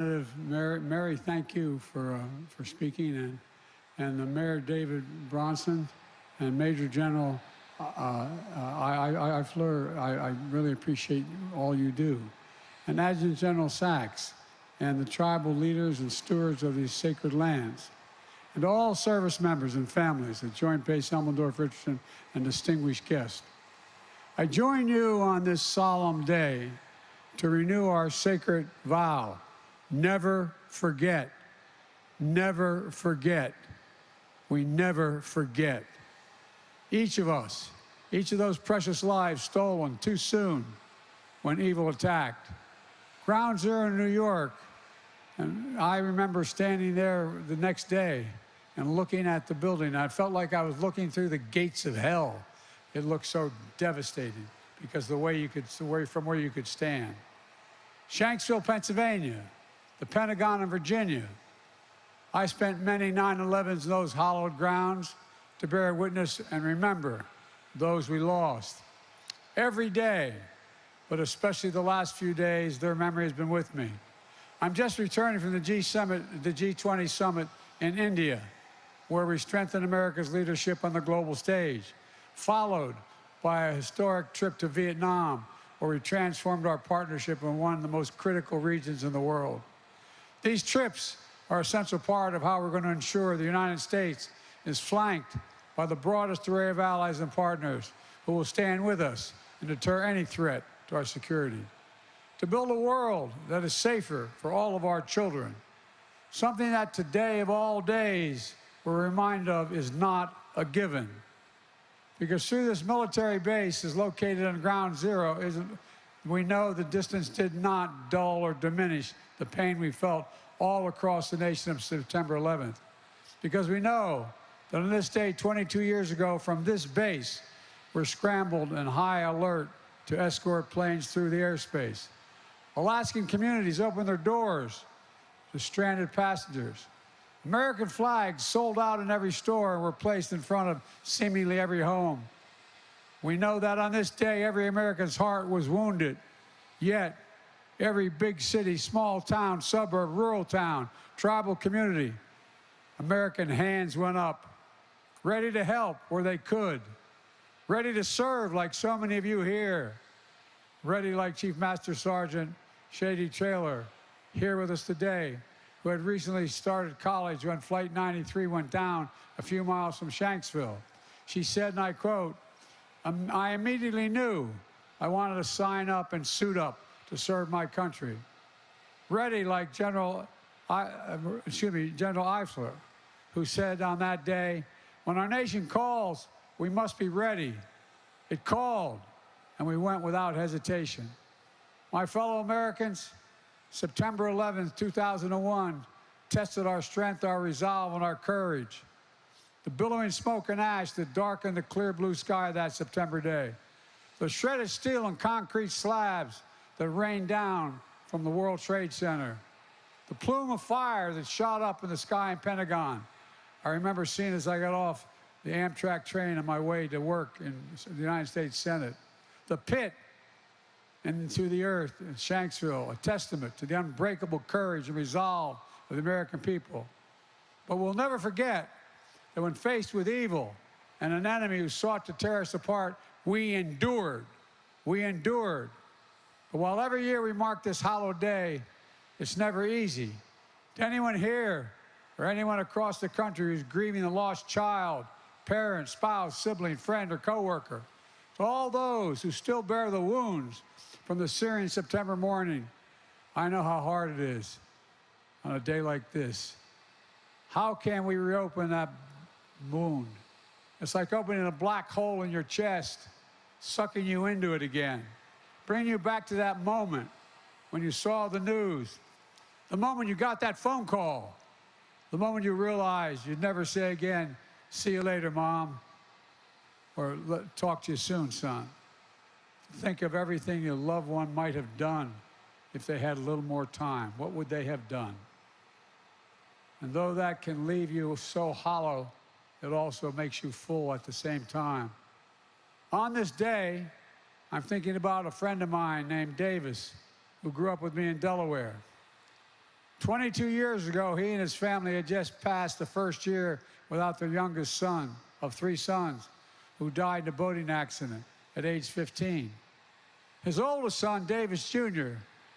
Mary, thank you for speaking, and the Mayor David Bronson and Major General Fleur, I really appreciate all you do, and Adjutant General Sachs, and the tribal leaders and stewards of these sacred lands, and all service members and families at Joint Base Elmendorf Richardson and distinguished guests. I join you on this solemn day to renew our sacred vow. Never forget. Never forget. We never forget. Each of us, each of those precious lives stolen too soon when evil attacked. Ground Zero in New York, and I remember standing there the next day and looking at the building. I felt like I was looking through the gates of hell. It looked so devastating because from where you could stand. Shanksville, Pennsylvania, the Pentagon in Virginia. I spent many 9/11s in those hallowed grounds to bear witness and remember those we lost. Every day, but especially the last few days, their memory has been with me. I'm just returning from the G20 summit in India, where we strengthened America's leadership on the global stage, followed by a historic trip to Vietnam, where we transformed our partnership in one of the most critical regions in the world. These trips are an essential part of how we're going to ensure the United States is flanked by the broadest array of allies and partners who will stand with us and deter any threat to our security. To build a world that is safer for all of our children, something that today of all days we're reminded of is not a given. Because through this military base is located on Ground Zero, we know the distance did not dull or diminish the pain we felt all across the nation of September 11th. Because we know that on this day 22 years ago from this base, we're scrambled in high alert to escort planes through the airspace. Alaskan communities opened their doors to stranded passengers. American flags sold out in every store and were placed in front of seemingly every home. We know that on this day, every American's heart was wounded, yet every big city, small town, suburb, rural town, tribal community, American hands went up, ready to help where they could, ready to serve like so many of you here, ready like Chief Master Sergeant Shady Traylor here with us today, who had recently started college when Flight 93 went down a few miles from Shanksville. She said, and I quote, "I immediately knew I wanted to sign up and suit up to serve my country." Ready like General Eifler, who said on that day, "When our nation calls, we must be ready." It called, and we went without hesitation. My fellow Americans, September 11th, 2001, tested our strength, our resolve, and our courage. The billowing smoke and ash that darkened the clear blue sky that September day. The shredded steel and concrete slabs that rained down from the World Trade Center. The plume of fire that shot up in the sky in Pentagon. I remember seeing as I got off the Amtrak train on my way to work in the United States Senate. The pit into the earth in Shanksville, a testament to the unbreakable courage and resolve of the American people. But we'll never forget that when faced with evil and an enemy who sought to tear us apart, we endured. We endured. But while every year we mark this hallowed day, it's never easy. To anyone here or anyone across the country who's grieving a lost child, parent, spouse, sibling, friend, or coworker, to all those who still bear the wounds from the searing September morning, I know how hard it is on a day like this. How can we reopen that wound? It's like opening a black hole in your chest, sucking you into it again, bringing you back to that moment when you saw the news, the moment you got that phone call, the moment you realized you'd never say again, "See you later, Mom," or "Talk to you soon, son." Think of everything your loved one might have done if they had a little more time. What would they have done? And though that can leave you so hollow, it also makes you full at the same time. On this day, I'm thinking about a friend of mine named Davis, who grew up with me in Delaware. 22 years ago, he and his family had just passed the first year without their youngest son of 3 sons, who died in a boating accident at age 15. His oldest son, Davis Jr.,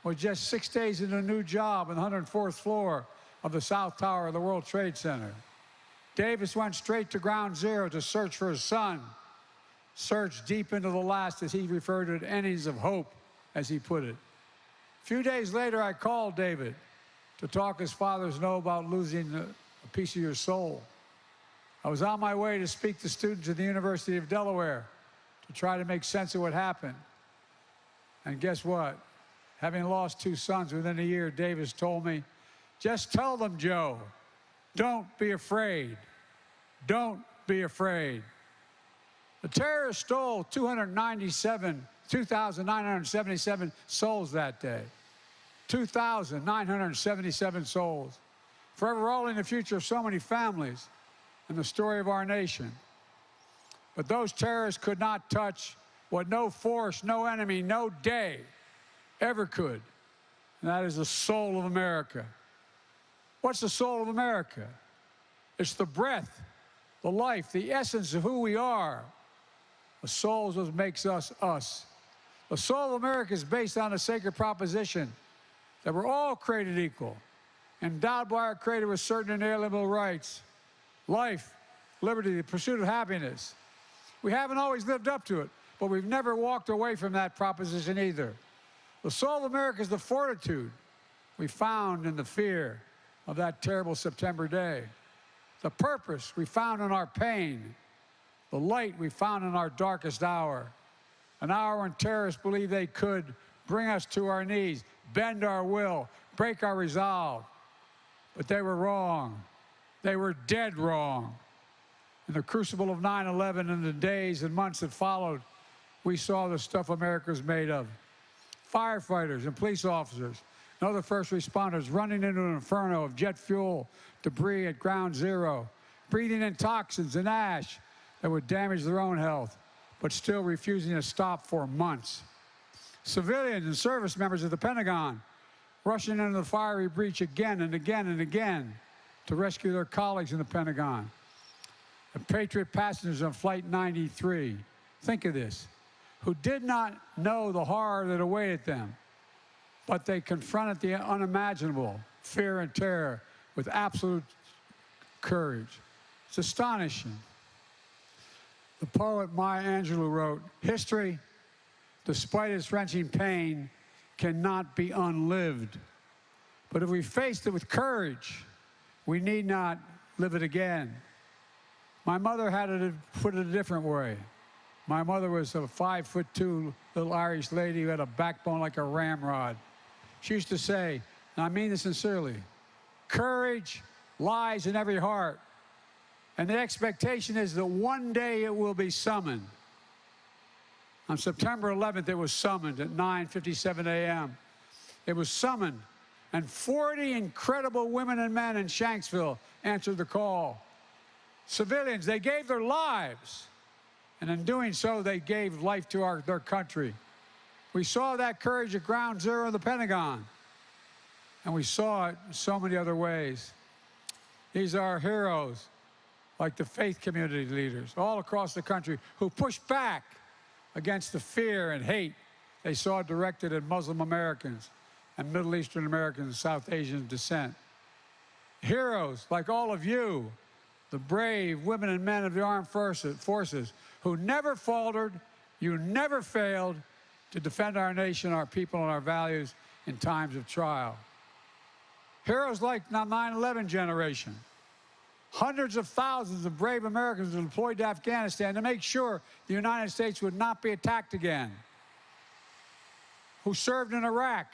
was just 6 days in a new job on the 104th floor of the South Tower of the World Trade Center. Davis went straight to ground zero to search for his son, searched deep into the last, as he referred to it, innings of hope, as he put it. A few days later, I called David to talk, as fathers know, about losing a piece of your soul. I was on my way to speak to students at the University of Delaware to try to make sense of what happened. And guess what? Having lost 2 sons within a year, Davis told me, "Just tell them, Joe, don't be afraid. Don't be afraid." The terrorists stole 2,977 souls that day. 2,977 souls, forever rolling the future of so many families and the story of our nation. But those terrorists could not touch what no force, no enemy, no day ever could, and that is the soul of America. What's the soul of America? It's the breath, the life, the essence of who we are. The soul is what makes us us. The soul of America is based on a sacred proposition that we're all created equal, endowed by our Creator with certain inalienable rights: life, liberty, the pursuit of happiness. We haven't always lived up to it, but we've never walked away from that proposition either. The soul of America is the fortitude we found in the fear of that terrible September day, the purpose we found in our pain, the light we found in our darkest hour, an hour when terrorists believed they could bring us to our knees, bend our will, break our resolve. But they were wrong. They were dead wrong. In the crucible of 9/11 and the days and months that followed, we saw the stuff America's made of. Firefighters and police officers and other first responders running into an inferno of jet fuel debris at ground zero, breathing in toxins and ash that would damage their own health, but still refusing to stop for months. Civilians and service members of the Pentagon rushing into the fiery breach again and again and again to rescue their colleagues in the Pentagon. The Patriot passengers on Flight 93, think of this, who did not know the horror that awaited them, but they confronted the unimaginable, fear and terror, with absolute courage. It's astonishing. The poet Maya Angelou wrote, "History, despite its wrenching pain, cannot be unlived. But if we faced it with courage, we need not live it again." My mother had it put it a different way. My mother was a 5'2" little Irish lady who had a backbone like a ramrod. She used to say, and I mean this sincerely, "Courage lies in every heart, and the expectation is that one day it will be summoned." On September 11th, it was summoned at 9:57 a.m. It was summoned, and 40 incredible women and men in Shanksville answered the call. Civilians, they gave their lives, and in doing so, they gave life to their country. We saw that courage at ground zero in the Pentagon, and we saw it in so many other ways. These are heroes, like the faith community leaders all across the country, who pushed back against the fear and hate they saw directed at Muslim Americans and Middle Eastern Americans of South Asian descent. Heroes like all of you, the brave women and men of the armed forces who never faltered, you never failed to defend our nation, our people, and our values in times of trial. Heroes like the 9/11 generation, hundreds of thousands of brave Americans were deployed to Afghanistan to make sure the United States would not be attacked again, who served in Iraq,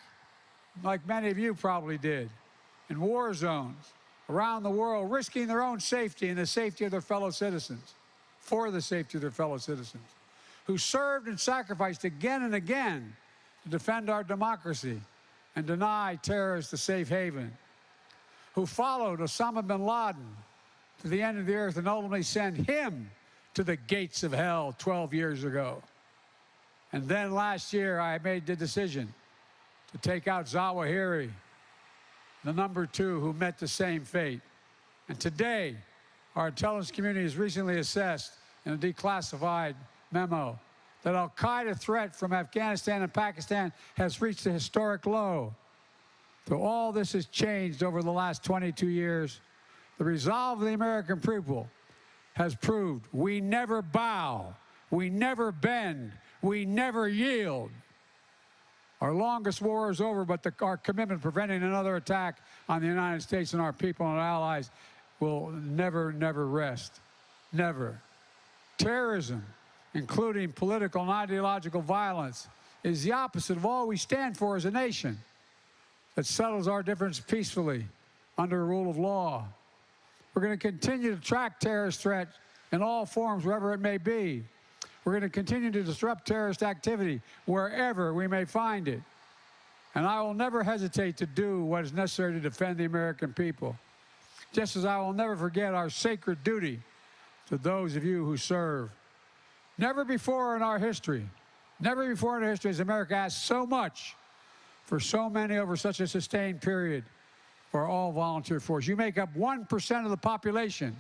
like many of you probably did, in war zones around the world, risking their own safety and the safety of their fellow citizens, for the safety of their fellow citizens, who served and sacrificed again and again to defend our democracy and deny terrorists a safe haven, who followed Osama bin Laden to the end of the earth and ultimately sent him to the gates of hell 12 years ago. And then last year, I made the decision to take out Zawahiri, the number 2 who met the same fate. And today, our intelligence community has recently assessed in a declassified memo that al-Qaeda threat from Afghanistan and Pakistan has reached a historic low. Though all this has changed over the last 22 years, the resolve of the American people has proved we never bow, we never bend, we never yield. Our longest war is over, but our commitment to preventing another attack on the United States and our people and our allies will never, never rest. Never. Terrorism, including political and ideological violence, is the opposite of all we stand for as a nation that settles our differences peacefully under a rule of law. We're going to continue to track terrorist threats in all forms, wherever it may be. We're going to continue to disrupt terrorist activity wherever we may find it. And I will never hesitate to do what is necessary to defend the American people, just as I will never forget our sacred duty to those of you who serve. Never before in our history has America asked so much for so many over such a sustained period for our all-volunteer force. You make up 1% of the population.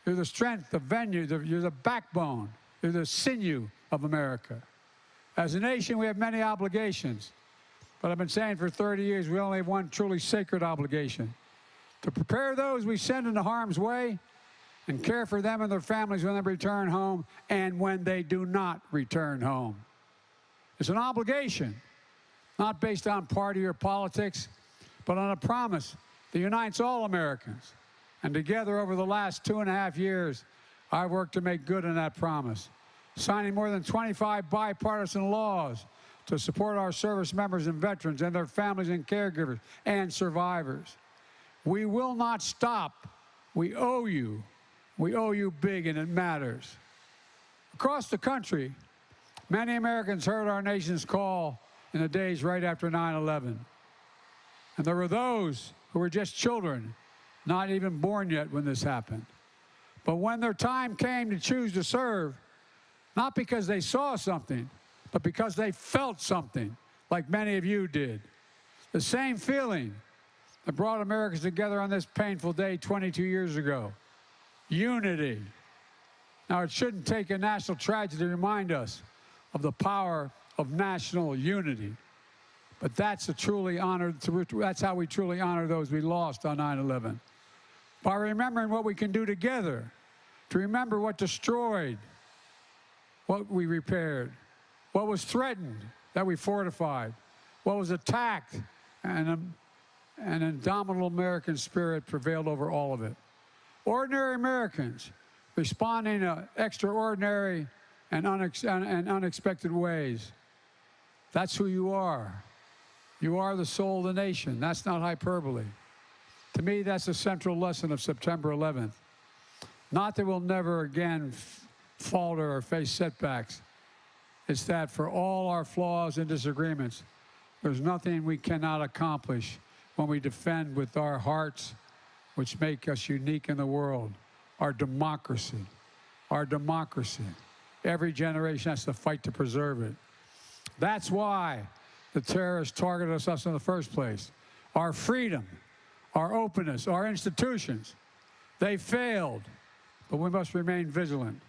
You're the strength, the venue, you're the backbone, you're the sinew of America. As a nation, we have many obligations, but I've been saying for 30 years, we only have one truly sacred obligation: to prepare those we send into harm's way and care for them and their families when they return home and when they do not return home. It's an obligation, not based on party or politics, but on a promise that unites all Americans. And together over the last 2.5 years, I've worked to make good on that promise, signing more than 25 bipartisan laws to support our service members and veterans and their families and caregivers and survivors. We will not stop. We owe you. We owe you big, and it matters. Across the country, many Americans heard our nation's call in the days right after 9/11. And there were those who were just children, not even born yet when this happened. But when their time came to choose to serve, not because they saw something, but because they felt something, like many of you did. The same feeling that brought Americans together on this painful day 22 years ago. Unity. Now, it shouldn't take a national tragedy to remind us of the power of national unity. But that's how we truly honor those we lost on 9/11. By remembering what we can do together, to remember what destroyed, what we repaired, what was threatened, that we fortified, what was attacked, and an indomitable American spirit prevailed over all of it. Ordinary Americans responding to extraordinary and unexpected ways. That's who you are. You are the soul of the nation. That's not hyperbole. To me, that's the central lesson of September 11th. Not that we'll never again falter or face setbacks. It's that for all our flaws and disagreements, there's nothing we cannot accomplish when we defend with our hearts, which make us unique in the world, our democracy. Our democracy. Every generation has to fight to preserve it. That's why the terrorists targeted us in the first place. Our freedom, our openness, our institutions, they failed, but we must remain vigilant.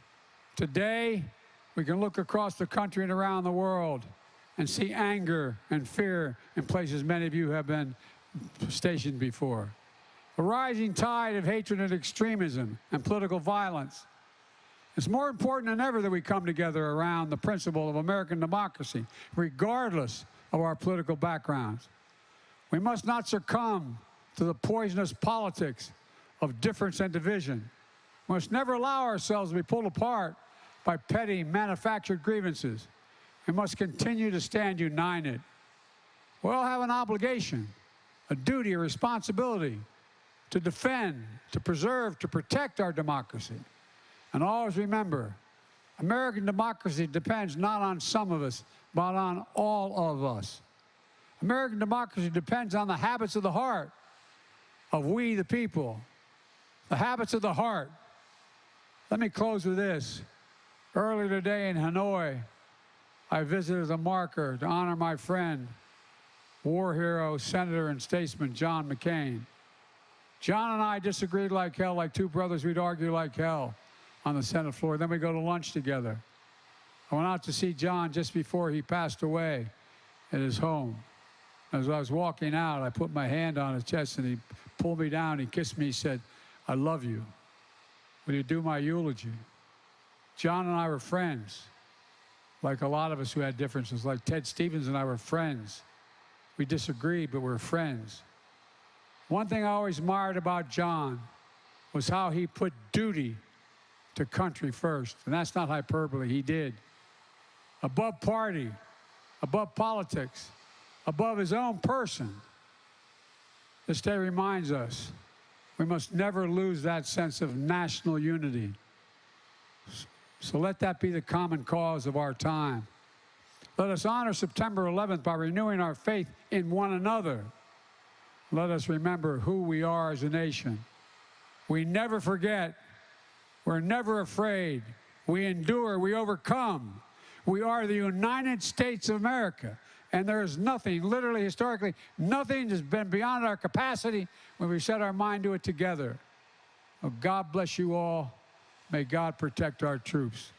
Today, we can look across the country and around the world and see anger and fear in places many of you have been stationed before. A rising tide of hatred and extremism and political violence. It's more important than ever that we come together around the principle of American democracy, regardless of our political backgrounds. We must not succumb to the poisonous politics of difference and division. We must never allow ourselves to be pulled apart by petty, manufactured grievances. We must continue to stand united. We all have an obligation, a duty, a responsibility to defend, to preserve, to protect our democracy. And always remember, American democracy depends not on some of us, but on all of us. American democracy depends on the habits of the heart of we the people, the habits of the heart. Let me close with this. Earlier today in Hanoi, I visited a marker to honor my friend, war hero, senator, and statesman John McCain. John and I disagreed like hell, like two brothers. We'd argue like hell on the Senate floor. Then we go to lunch together. I went out to see John just before he passed away at his home. As I was walking out, I put my hand on his chest, and he pulled me down. He kissed me. He said, "I love you. Will you do my eulogy?" John and I were friends, like a lot of us who had differences. Like Ted Stevens and I were friends. We disagreed, but we're friends. One thing I always admired about John was how he put duty to country first. And that's not hyperbole. He did. Above party, above politics, above his own person. This day reminds us we must never lose that sense of national unity. So let that be the common cause of our time. Let us honor September 11th by renewing our faith in one another. Let us remember who we are as a nation. We never forget. We're never afraid. We endure. We overcome. We are the United States of America. And there is nothing, literally, historically, nothing has been beyond our capacity when we set our mind to it together. Oh, God bless you all. May God protect our troops.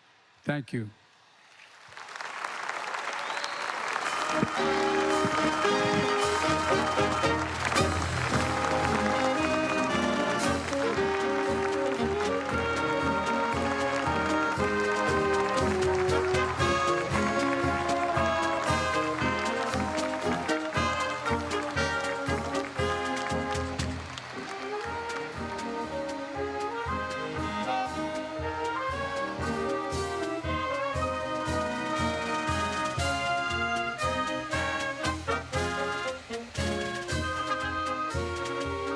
Thank you.